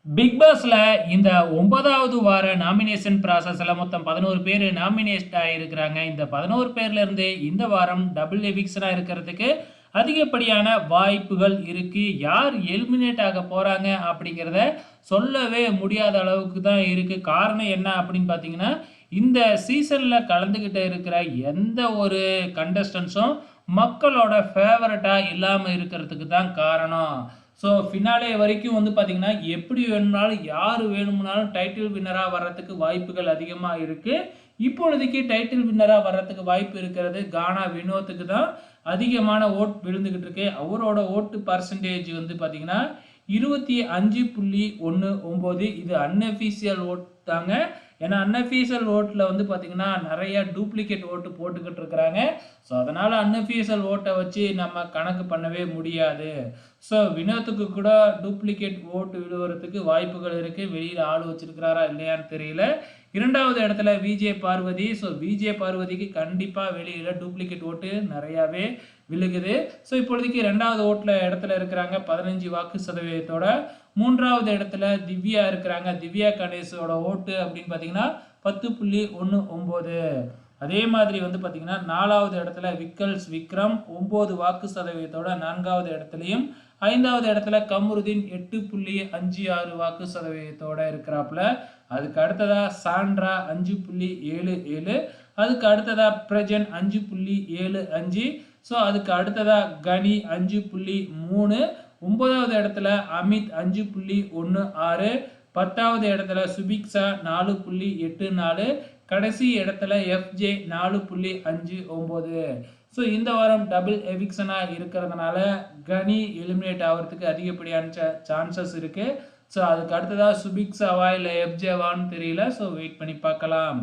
Big பாஸ்ல இந்த 9வது வார நாமினேஷன் ப்ராசஸ்ல மொத்தம் 11 பேர் நாமினேட் ஆகியிருக்கிறாங்க. இந்த 11 பேர்ல இருந்து இந்த வாரம் டபுள் எவிக்ஷனா இருக்கிறதுக்கு அதிகப்படியான வாய்ப்புகள் இருக்கு. யார் எலிமினேட் ஆக போறாங்க அப்படிங்கிறத சொல்லவே முடியாத அளவுக்கு தான் இருக்கு. காரணம் என்ன அப்படின்னு பார்த்தீங்கன்னா, இந்த சீசன்ல கலந்துகிட்டு இருக்கிற எந்த ஒரு கண்டஸ்டன்ஸும் மக்களோட ஃபேவரட்டா இல்லாம இருக்கிறதுக்கு தான் காரணம். ஸோ ஃபினாலே வரைக்கும் வந்து பார்த்தீங்கன்னா, எப்படி வேணும்னாலும் யார் வேணும்னாலும் டைட்டில் வின்னரா வர்றதுக்கு வாய்ப்புகள் அதிகமா இருக்கு. இப்பொழுதைக்கு டைட்டில் வின்னரா வர்றதுக்கு வாய்ப்பு இருக்கிறது கானா வினோத்துக்கு தான் அதிகமான ஓட் விழுந்துகிட்டு இருக்கு. அவரோட ஓட்டு பர்சன்டேஜ் வந்து பார்த்தீங்கன்னா 25.19. இது அன்அஃபிஷியல் ஓட் தாங்க. ஏன்னா அன்அஃபிஷியல் ஓட்டில் வந்து பார்த்தீங்கன்னா நிறைய டூப்ளிகேட் ஓட்டு போட்டுக்கிட்டு இருக்கிறாங்க. ஸோ அதனால் அன்அஃபிஷியல் ஓட்டை வச்சு நம்ம கணக்கு பண்ணவே முடியாது. ஸோ வினோத்துக்கு கூட டூப்ளிகேட் ஓட்டு விழுவுறதுக்கு வாய்ப்புகள் இருக்குது. வெளியில் ஆள் வச்சிருக்கிறாரா இல்லையான்னு தெரியல. இரண்டாவது இடத்துல விஜே பார்வதி. ஸோ விஜே பார்வதிக்கு கண்டிப்பாக வெளியில் டூப்ளிகேட் ஓட்டு நிறையாவே விழுகுது. ஸோ இப்பொழுதைக்கு ரெண்டாவது இடத்துல இருக்கிறாங்க 15 வாக்கு சதவீதத்தோட. மூன்றாவது இடத்துல திவ்யா இருக்கிறாங்க. திவ்யா கணேஷோட ஓட்டு அப்படின்னு பார்த்தீங்கன்னா 10.19. அதே மாதிரி வந்து பார்த்தீங்கன்னா நாலாவது இடத்துல விக்கல்ஸ் விக்ரம் 9 வாக்கு சதவீதத்தோட நான்காவது இடத்துலையும், ஐந்தாவது இடத்துல கமருதீன் 8.56 வாக்கு சதவீதத்தோட இருக்கிறாப்புல. அதுக்கு அடுத்ததா சாண்ட்ரா 5.77. அதுக்கு அடுத்ததா பிரஜன் 5.75. ஸோ அதுக்கு அடுத்ததா கனி 5.3. 9வது இடத்துல அமித் 5.16. 10வது இடத்துல சுபிக்ஷா 4.84. கடைசி இடத்துல எஃப்ஜே 4.59. ஸோ இந்த வாரம் டபுள் எவிக்ஷனாக இருக்கிறதுனால கனி எலிமினேட் ஆகிறதுக்கு அதிகப்படியான சான்சஸ் இருக்குது. ஸோ அதுக்கு அடுத்ததாக சுபிக்ஷாவா இல்லை எஃப்ஜேவான்னு தெரியல. ஸோ வெயிட் பண்ணி பார்க்கலாம்.